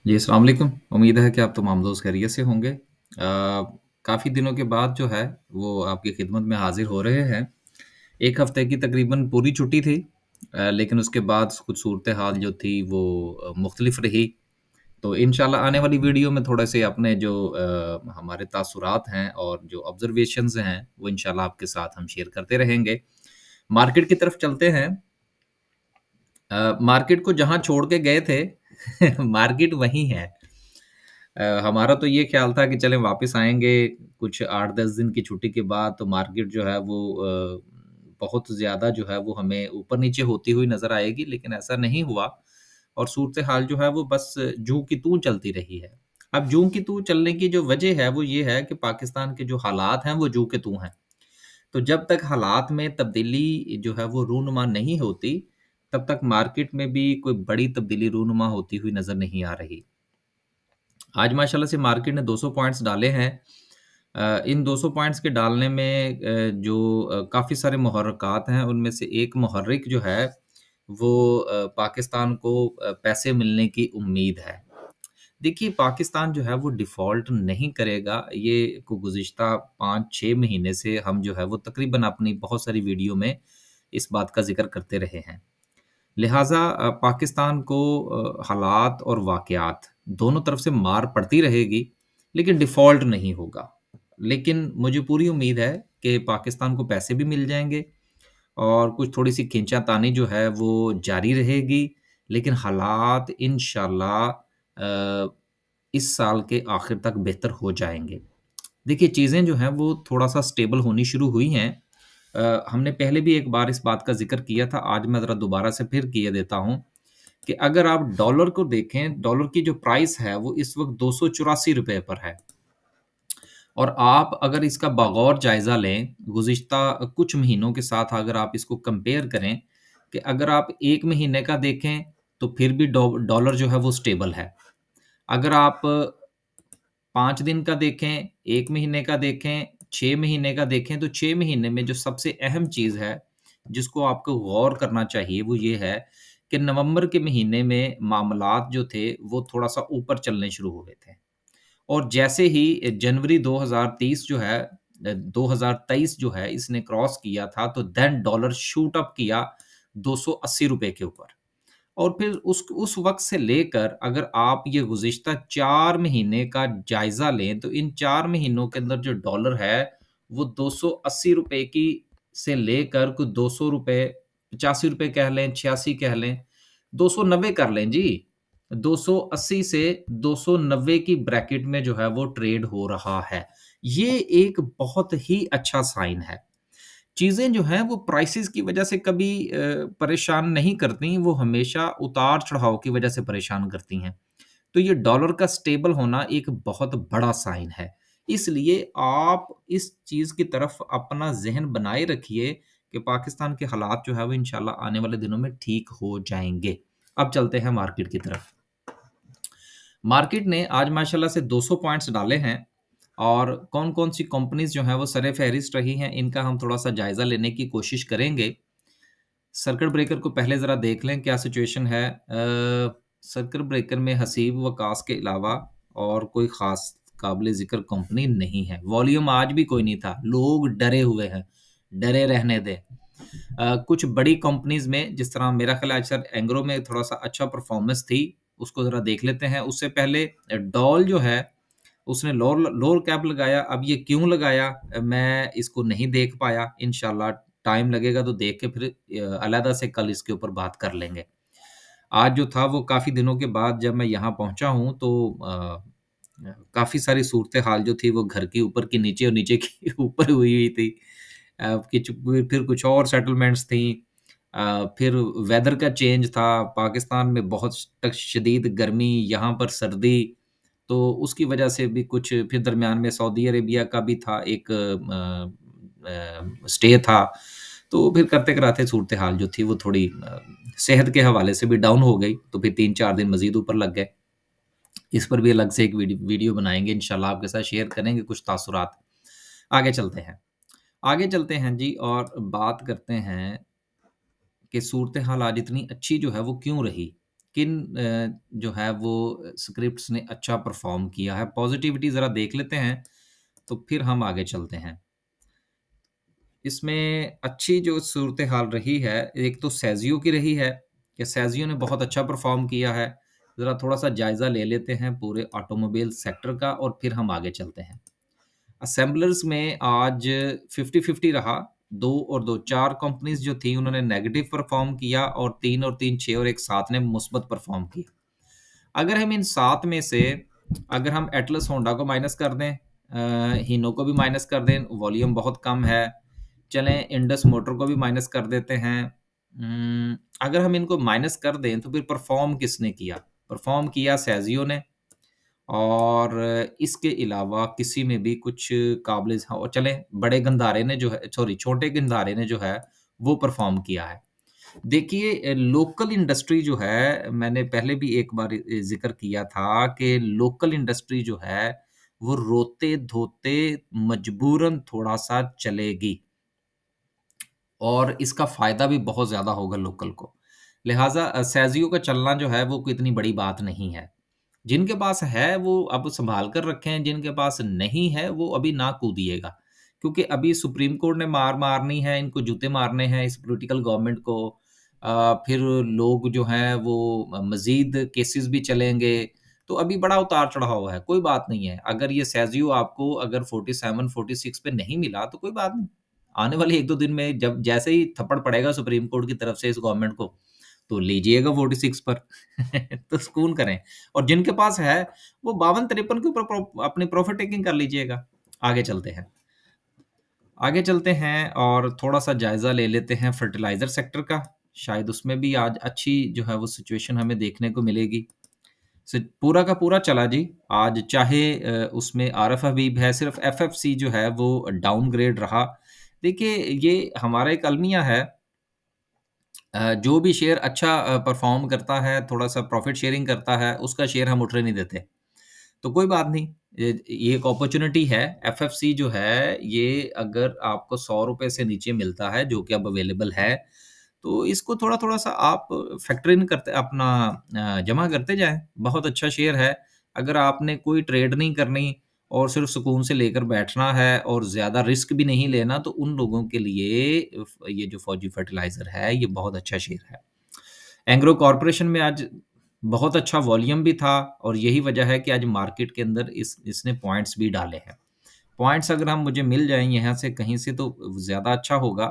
जी, अस्सलाम वालेकुम। उम्मीद है कि आप तमाम दोस्त खैरियत से होंगे। काफ़ी दिनों के बाद जो है वो आपकी खिदमत में हाज़िर हो रहे हैं। 1 हफ़्ते की तकरीबन पूरी छुट्टी थी, लेकिन उसके बाद कुछ सूरत-ए-हाल जो थी वो मुख़्तलिफ़ रही। तो इंशाल्लाह आने वाली वीडियो में थोड़े से अपने जो हमारे तासुरात हैं और जो ऑब्ज़र्वेशंस हैं, वो इंशाल्लाह आपके साथ हम शेयर करते रहेंगे। मार्केट की तरफ चलते हैं। मार्केट को जहाँ छोड़ के गए थे मार्केट वहीं है। हमारा तो ये ख़्याल था कि चलें वापस आएँगे कुछ 8-10 दिन की छुट्टी के बाद तो मार्केट जो है वो बहुत ज़्यादा जो है वो हमें ऊपर-नीचे होती हुई नज़र आएगी, लेकिन ऐसा नहीं हुआ और सूरत-ए-हाल जो है वो बस जूँ की तूँ चलती रही है। अब जूँ की तूँ चलने की जो वजह है वो ये है कि पाकिस्तान के जो हालात हैं वो जूँ के तूँ हैं। तो जब तक हालात में तब्दीली जो है वो रूनुमा नहीं होती, तब तक मार्केट में भी कोई बड़ी तब्दीली रूनुमा होती हुई नज़र नहीं आ रही। आज माशाल्लाह से मार्केट ने 200 पॉइंट्स डाले हैं। इन 200 पॉइंट्स के डालने में जो काफ़ी सारे मुहर्रिकात हैं, उनमें से एक मुहर्रिक जो है वो पाकिस्तान को पैसे मिलने की उम्मीद है। देखिए, पाकिस्तान जो है वो डिफ़ॉल्ट नहीं करेगा, ये को गुज़िश्ता 5-6 महीने से हम जो है वो तकरीबन अपनी बहुत सारी वीडियो में इस बात का ज़िक्र करते रहे हैं। लिहाज़ा पाकिस्तान को हालात और वाक़यात दोनों तरफ से मार पड़ती रहेगी, लेकिन डिफ़ॉल्ट नहीं होगा। लेकिन मुझे पूरी उम्मीद है कि पाकिस्तान को पैसे भी मिल जाएँगे और कुछ थोड़ी-सी खींचा-तानी जो है वो जारी रहेगी, लेकिन हालात इंशाअल्लाह इस साल के आखिर तक बेहतर हो जाएँगे। देखिए, चीज़ें जो हैं वो थोड़ा-सा स्टेबल होनी शुरू हुई हैं। हमने पहले भी एक बार इस बात का ज़िक्र किया था, आज मैं ज़रा दोबारा से फिर किए देता हूँ कि अगर आप डॉलर को देखें, डॉलर की जो प्राइस है वो इस वक़्त ₹284 पर है और आप अगर इसका बगौर जायज़ा लें, गुज़िश्ता कुछ महीनों के साथ अगर आप इसको कंपेयर करें कि अगर आप 1 महीने का देखें, तो फिर भी डॉलर जो है वो स्टेबल है। अगर आप 5 दिन का देखें, 1 महीने का देखें, 6 महीने का देखें, तो 6 महीने में जो सबसे अहम चीज़ है, जिसको आपको गौर करना चाहिए, वो ये है कि नवंबर के महीने में मामलात जो थे, वो थोड़ा-सा ऊपर चलने शुरू हुए थे और जैसे ही जनवरी 2030 जो है 2023 जो है, इसने क्रॉस किया था, तो देन डॉलर शूट अप किया ₹280 के ऊपर। और फिर उस वक़्त से लेकर अगर आप ये गुज़िश्ता 4 महीने का जायज़ा लें, तो इन 4 महीनों के अंदर जो डॉलर है, वो ₹280 की से लेकर कुछ ₹200 ₹85 कह लें, 86 कह लें, 290 कर लें जी। 280 से 290 की ब्रैकेट में जो है वो ट्रेड हो रहा है। ये एक बहुत ही अच्छा साइन है। चीज़ें जो हैं वो प्राइसेज़ की वज़ह से कभी परेशान नहीं करती, वो हमेशा उतार-चढ़ाव की वज़ह से परेशान करती हैं। तो ये डॉलर का स्टेबल होना एक बहुत बड़ा साइन है। इसलिए आप इस चीज़ की तरफ अपना ज़हन बनाए रखिए कि पाकिस्तान के हालात जो है वो इंशाल्लाह आने वाले दिनों में ठीक हो जाएँगे। अब चलते हैं मार्केट की तरफ। मार्केट ने आज माशाल्लाह से 200 पॉइंट्स डाले हैं और कौन-कौन सी कंपनीज़ जो हैं वो सर-ए-फ़हरिस्त रही हैं, इनका हम थोड़ा-सा जायज़ा लेने की कोशिश करेंगे। सर्किट ब्रेकर को पहले ज़रा देख लें क्या सिचुएशन है। सर्किट ब्रेकर में हसीब वकास के अलावा और कोई ख़ास काबिल ज़िक्र कंपनी नहीं है। वॉल्यूम आज भी कोई नहीं था, लोग डरे हुए हैं, डरे रहने दें। कुछ बड़ी कंपनीज़ में जिस तरह मेरा ख़्याल है आज सर एंग्रो में थोड़ा-सा अच्छा परफ़ॉर्मेंस थी, उसको ज़रा देख लेते हैं। उससे पहले डॉल जो है, उसने लोअर लोअर कैप लगाया। अब ये क्यों लगाया मैं इसको नहीं देख पाया। इंशाल्लाह टाइम लगेगा तो देख के फिर अलहदा से कल इसके ऊपर बात कर लेंगे। आज जो था वो काफ़ी दिनों के बाद जब मैं यहाँ पहुँचा हूँ तो काफ़ी सारी सूरत-ए-हाल जो थी वो घर के ऊपर की नीचे और नीचे की ऊपर हुई हुई थी। किच फिर कुछ और सेटलमेंट्स थी। फिर वेदर का चेंज था, पाकिस्तान में बहुत शदीद गर्मी, यहाँ पर सर्दी, तो उसकी वजह से भी कुछ फिर दरमियान में सऊदी अरेबिया का भी था एक स्टे था। तो फिर करते-कराते सूरत-ए-हाल जो थी वो थोड़ी सेहत के हवाले से भी डाउन हो गई, तो फिर 3-4 दिन मज़ीद ऊपर लग गए। इस पर भी अलग से एक वीडियो बनाएँगे इंशाल्लाह आपके साथ शेयर करेंगे कुछ तासुरात। आगे चलते हैं। आगे चलते हैं जी और बात करते हैं कि सूरत-ए-हाल आज इतनी अच्छी जो है वो क्यों रही? किन जो है वो स्क्रिप्ट्स ने अच्छा परफॉर्म किया है, पॉजिटिविटी ज़रा देख लेते हैं, तो फिर हम आगे चलते हैं। इसमें अच्छी जो सूरत हाल रही है, एक तो सेज़ियो की रही है कि सेज़ियो ने बहुत अच्छा परफ़ॉर्म किया है। ज़रा थोड़ा-सा जायज़ा ले लेते हैं पूरे ऑटोमोबाइल सेक्टर का और फिर हम आगे चलते हैं। असेंबलर्स में आज 50-50 रहा, 2 और 2 4 कंपनीज़ जो थी उन्होंने नेगेटिव परफ़ॉर्म किया और 3 और 3 6 और एक 7 ने मुस्बत परफ़ॉर्म किया। अगर हम इन 7 में से अगर हम एटलस होंडा को माइनस कर दें, हीनो को भी माइनस कर दें, वॉल्यूम बहुत कम है। चलें इंडस मोटर को भी माइनस कर देते हैं। अगर हम इनको माइनस कर दें तो फिर परफ़ॉर्म किसने किया? परफ़ॉर्म किया सेज़ियो ने और इसके अलावा किसी में भी कुछ काबिल हाँ, और चलें बड़े गंधारे ने जो है सॉरी छोटे गंधारे ने जो है वो परफ़ॉर्म किया है। देखिए लोकल इंडस्ट्री जो है मैंने पहले भी एक बार ज़िक्र किया था कि लोकल इंडस्ट्री जो है वो रोते-धोते मजबूरन थोड़ा-सा चलेगी और इसका फ़ायदा भी बहुत ज़्यादा होगा लोकल को। लिहाज़ा सेज़ियो का चलना जो है वो कोई इतनी बड़ी बात नहीं है। जिनके पास है वो अब सँभाल कर रखें, जिनके पास नहीं है वो अभी ना कूदिएगा। क्योंकि अभी सुप्रीम कोर्ट ने मार मारनी है, इनको जूते मारने हैं इस पॉलिटिकल गवर्नमेंट को। फिर लोग जो हैं वो मज़ीद केसेस भी चलेंगे, तो अभी बड़ा उतार-चढ़ाव है, कोई बात नहीं है। अगर ये सेज़ियो आपको अगर 47-46 पे नहीं मिला तो कोई बात नहीं। आने वाले 1-2 दिन में जब जैसे ही थप्पड़ पड़ेगा सुप्रीम कोर्ट की तरफ से इस गवर्नमेंट को, तो लीजिएगा 46 पर तो सुकून करें और जिनके पास है वो 52-53 के ऊपर अपनी प्रॉफिट टेकिंग कर लीजिएगा। आगे चलते हैं। आगे चलते हैं और थोड़ा-सा जायज़ा ले लेते हैं फर्टिलाइज़र सेक्टर का। शायद उसमें भी आज अच्छी जो है वो सिचुएशन हमें देखने को मिलेगी। पूरा का पूरा चला जी। आज चाहे उसमें आरएफ हबीब है, सिर्फ़ एफएफसी जो है वो डाउनग्रेड रहा। देखिए ये हमारा एक अलमिया है, जो भी शेयर अच्छा परफ़ॉर्म करता है, थोड़ा-सा प्रॉफ़िट शेयरिंग करता है, उसका शेयर हम उठने नहीं देते। तो कोई बात नहीं, ये एक अपॉर्च्युनिटी है। एफएफसी जो है, ये अगर आपको ₹100 से नीचे मिलता है, जो कि अब अवेलेबल है, तो इसको थोड़ा-थोड़ा सा आप फैक्टर इन करते अपना जमा करते जाएँ। बहुत अच्छा शेयर है। अगर आपने कोई ट्रेड नहीं करनी और सिर्फ़ सुकून से लेकर बैठना है और ज़्यादा रिस्क भी नहीं लेना, तो उन लोगों के लिए ये जो फौजी फर्टिलाइज़र है, ये बहुत अच्छा शेयर है। एंग्रो कॉर्पोरेशन में आज बहुत अच्छा वॉल्यूम भी था और यही वजह है कि आज मार्केट के अंदर इसने पॉइंट्स भी डाले हैं। पॉइंट्स अगर हम मुझे मिल जाएँ यहाँ से कहीं से तो ज़्यादा अच्छा होगा।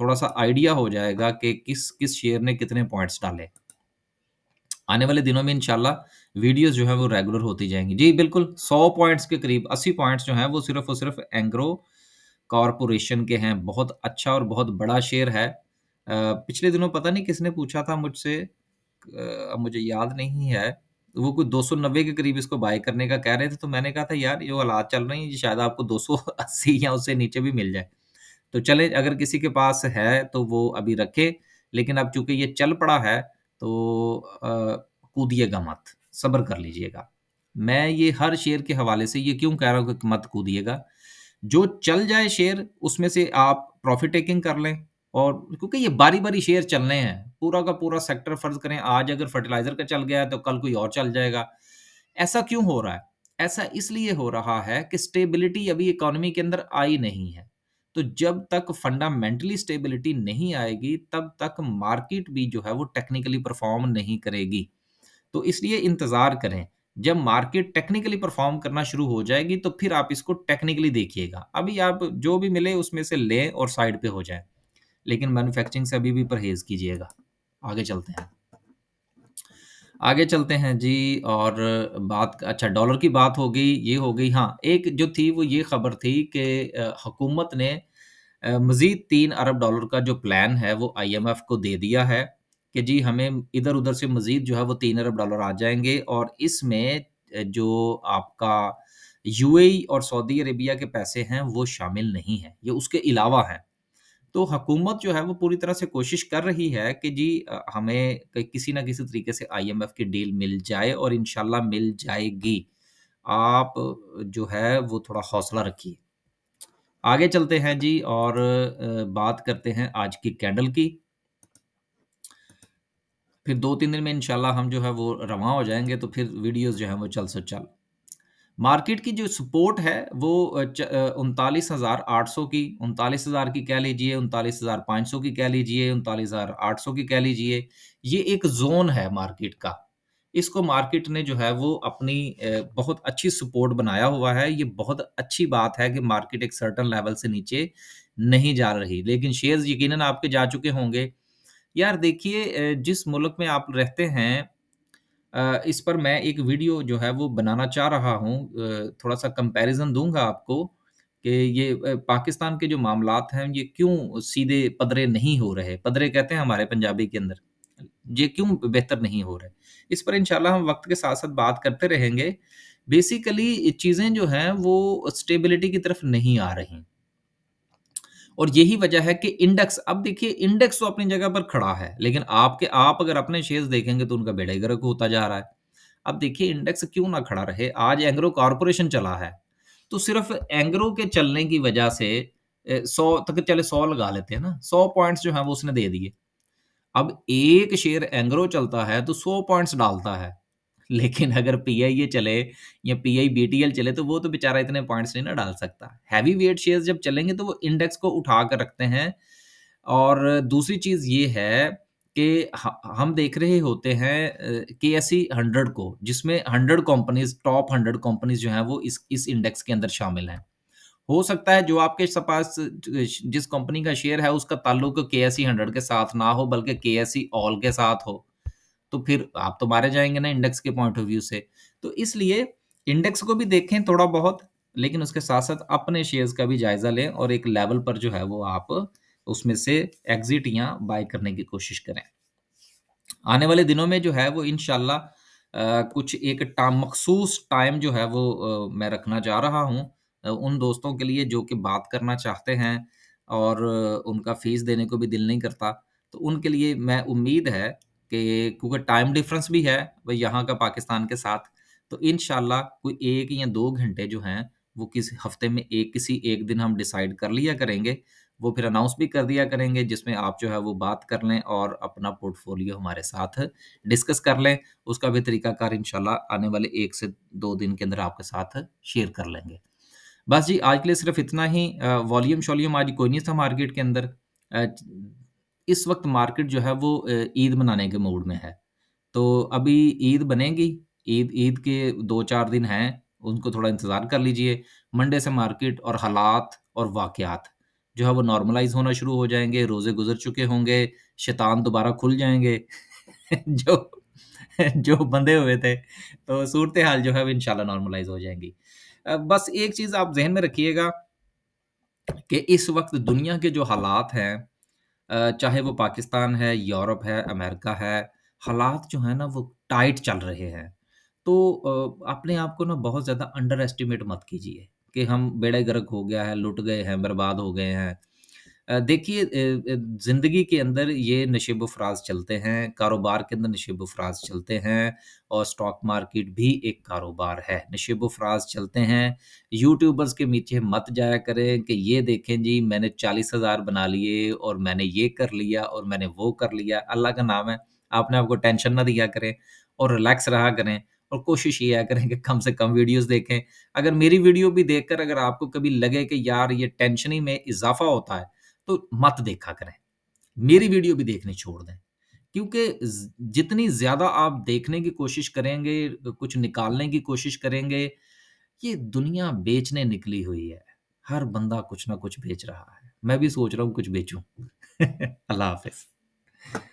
थोड़ा-सा आइडिया हो जाएगा कि किस शेयर ने कितने पॉइंट्स डाले। आने वाले दिनों में इंशाल्लाह वीडियोज़ जो हैं वो रेगुलर होती जाएँगी। जी बिल्कुल, 100 पॉइंट्स के करीब 80 पॉइंट्स जो हैं वो सिर्फ़ और सिर्फ़ एंग्रो कॉर्पोरेशन के हैं। बहुत अच्छा और बहुत बड़ा शेयर है। पिछले दिनों पता नहीं किसने पूछा था मुझसे, अब मुझे याद नहीं है। वो कोई 290 के करीब इसको बाय करने का कह रहे थे, तो मैंने कहा था यार ये जो हालात चल रहे हैं, ये शायद आपको 280 या उससे नीचे भी मिल जाए। तो चलें अगर किसी के पास है तो वो अभी रखे, लेकिन अब चूँकि ये चल पड़ा है तो कूदिएगा मत, सब्र कर लीजिएगा। मैं ये हर शेयर के हवाले से ये क्यों कह रहा हूँ कि मत कूदिएगा, जो चल जाए शेयर उसमें से आप प्रॉफ़िट टेकिंग कर लें और क्योंकि ये बारी-बारी शेयर चलने हैं, पूरा का पूरा सेक्टर फ़र्ज़ करें आज अगर फर्टिलाइज़र का चल गया है तो कल कोई और चल जाएगा। ऐसा क्यों हो रहा है? ऐसा इसलिए हो रहा है कि स्टेबिलिटी अभी इकोनॉमी के अंदर आई नहीं है। तो जब तक फंडामेंटली स्टेबिलिटी नहीं आएगी, तब तक मार्केट भी जो है वो टेक्निकली परफ़ॉर्म नहीं करेगी। तो इसलिए इंतज़ार करें। जब मार्केट टेक्निकली परफ़ॉर्म करना शुरू हो जाएगी, तो फिर आप इसको टेक्निकली देखिएगा। अभी आप जो भी मिले उसमें से लें और साइड पे हो जाएँ। लेकिन मैन्युफैक्चरिंग से अभी भी परहेज़ कीजिएगा। आगे चलते हैं। आगे चलते हैं जी और बात अच्छा डॉलर की बात हो गई, ये हो गई हाँ, एक जो थी वो ये खबर थी कि हुकूमत ने मज़ीद 3 अरब डॉलर का जो प्लान है वो आईएमएफ को दे दिया है कि जी हमें इधर-उधर से मज़ीद जो है वो 3 अरब डॉलर आ जाएँगे और इसमें जो आपका यूएई और सऊदी अरेबिया के पैसे हैं वो शामिल नहीं हैं, ये उसके अलावा हैं। तो हुकूमत जो है वो पूरी तरह से कोशिश कर रही है कि जी हमें किसी न किसी तरीके से आईएमएफ की डील मिल जाए और इंशाल्लाह मिल जाएगी। आप जो है वो थोड़ा हौसला रखिए। आगे चलते हैं जी और बात करते हैं आज की कैंडल की। फिर 2-3 दिन में इंशाल्लाह हम जो है वो रवां हो जाएँगे, तो फिर वीडियोज़ जो हैं वो चल से चल। मार्केट की जो सपोर्ट है वो 39,800 की, 39,000 की कह लीजिए, 39,500 की कह लीजिए, 39,800 की कह लीजिए, ये एक ज़ोन है मार्केट का। इसको मार्केट ने जो है वो अपनी बहुत अच्छी सपोर्ट बनाया हुआ है। ये बहुत अच्छी बात है कि मार्केट एक सर्टेन लेवल से नीचे नहीं जा रही। लेकिन शेयर्स यकीनन आपके जा चुके होंगे। यार देखिए, जिस मुल्क में आप रहते हैं, इस पर मैं एक वीडियो जो है वो बनाना चाह रहा हूँ। थोड़ा-सा कंपैरिज़न दूँगा आपको कि ये पाकिस्तान के जो मामलात हैं, ये क्यों सीधे पदरे नहीं हो रहे। पदरे कहते हैं हमारे पंजाबी के अंदर। ये क्यों बेहतर नहीं हो रहे। इस पर इंशाल्लाह हम वक़्त के साथ-साथ बात करते रहेंगे। बेसिकली चीज़ें जो हैं वो स्टेबिलिटी की तरफ नहीं आ रही। और यही वजह है कि इंडेक्स, अब देखिए इंडेक्स तो अपनी जगह पर खड़ा है, लेकिन आप अगर अपने शेयर्स देखेंगे तो उनका बेड़ा ही गर्क होता जा रहा है। अब देखिए इंडेक्स क्यों ना खड़ा रहे, आज एंग्रो कॉर्पोरेशन चला है, तो सिर्फ़ एंग्रो के चलने की वजह से 100 तक, चले 100 लगा लेते हैं ना, 100 पॉइंट्स जो हैं वो उसने दे दिए। अब एक शेयर एंग्रो चलता है तो 100 पॉइंट्स डालता है। लेकिन अगर पीआईए चले या पीआईबीटीएल चले तो वो तो बेचारा इतने पॉइंट्स नहीं ना डाल सकता। हैवी वेट शेयर्स जब चलेंगे तो वो इंडेक्स को उठा कर रखते हैं। और दूसरी चीज़ ये है कि ह हम देख रहे होते हैं केएसई 100 को, जिसमें 100 कंपनीज़, टॉप 100 कंपनीज़ जो हैं वो इस इंडेक्स के अंदर शामिल हैं। हो सकता है जो आपके पास जिस कंपनी का शेयर है उसका ताल्लुक केएसई 100 के साथ ना हो, बल्कि केएसई ऑल के साथ हो। तो फिर आप तो मारे जाएँगे ना इंडेक्स के पॉइंट ऑफ व्यू से। तो इसलिए इंडेक्स को भी देखें थोड़ा बहुत, लेकिन उसके साथ-साथ अपने शेयर्स का भी जायज़ा लें और एक लेवल पर जो है वो आप उसमें से एग्ज़िट या बाय करने की कोशिश करें। आने वाले दिनों में जो है वो इंशाल्लाह कुछ एक मखसूस टाइम जो है वो मैं रखना चाह रहा हूँ उन दोस्तों के लिए जो कि बात करना चाहते हैं और उनका फ़ीस देने को भी दिल नहीं करता। तो उनके लिए मैं उम्मीद है कि क्योंकि टाइम डिफ़रेंस भी है वही यहाँ का पाकिस्तान के साथ, तो इंशाल्लाह कोई 1 या 2 घंटे जो हैं वो किसी हफ़्ते में किसी एक दिन हम डिसाइड कर लिया करेंगे। वो फिर अनाउंस भी कर दिया करेंगे जिसमें आप जो है वो बात कर लें और अपना पोर्टफोलियो हमारे साथ डिस्कस कर लें। उसका भी तरीकाकार इंशाल्लाह आने वाले 1 से 2 दिन के अंदर आपके साथ शेयर कर लेंगे। बस जी, आज के लिए सिर्फ़ इतना ही। वॉल्यूम-शॉल्यूम आज कोई नहीं था मार्केट के अंदर। इस वक़्त मार्केट जो है वो ईद मनाने के मूड में है। तो अभी ईद बनेगी, ईद ईद के 2-4 दिन हैं, उनको थोड़ा इंतज़ार कर लीजिए। मंडे से मार्केट और हालात और वाक़यात जो है वो नॉर्मलाइज़ होना शुरू हो जाएँगे, रोज़े गुज़र चुके होंगे, शैतान दोबारा खुल जाएँगे। जो जो बंधे हुए थे, तो सूरत-ए-हाल जो है वो इंशाल्लाह नॉर्मलाइज़ हो जाएँगी। बस एक चीज़ आप ज़हन में रखिएगा कि इस वक़्त दुनिया के जो हालात हैं, चाहे वो पाकिस्तान है, यूरोप है, अमेरिका है, हालात जो हैं ना वो टाइट चल रहे हैं। तो अपने आप को ना बहुत ज़्यादा अंडर एस्टिमेट मत कीजिए कि हम बेड़ा गर्क हो गया है, लुट गए हैं, बर्बाद हो गए हैं। देखिए, ज़िंदगी के अंदर ये नशेब-ओ-फ़राज़ चलते हैं, कारोबार के अंदर नशेब-ओ-फ़राज़ चलते हैं और स्टॉक मार्केट भी एक कारोबार है, नशेब-ओ-फ़राज़ चलते हैं। यूट्यूबर्स के पीछे मत जाया करें कि ये देखें जी मैंने 40,000 बना लिए और मैंने ये कर लिया और मैंने वो कर लिया। अल्लाह का नाम है, अपने आप को टेंशन ना दिया करें और रिलैक्स रहा करें और कोशिश ये करें कि कम से कम वीडियोज़ देखें। अगर मेरी वीडियो भी देखकर अगर आपको कभी लगे कि यार ये टेंशनी में इज़ाफ़ा होता है, तो मत देखा करें। मेरी वीडियो भी देखनी छोड़ दें। क्योंकि जितनी ज़्यादा आप देखने की कोशिश करेंगे, कुछ निकालने की कोशिश करेंगे, ये दुनिया बेचने निकली हुई है। हर बंदा कुछ ना कुछ बेच रहा है। मैं भी सोच रहा हूँ कुछ बेचूँ। अल्लाह हाफ़िज़।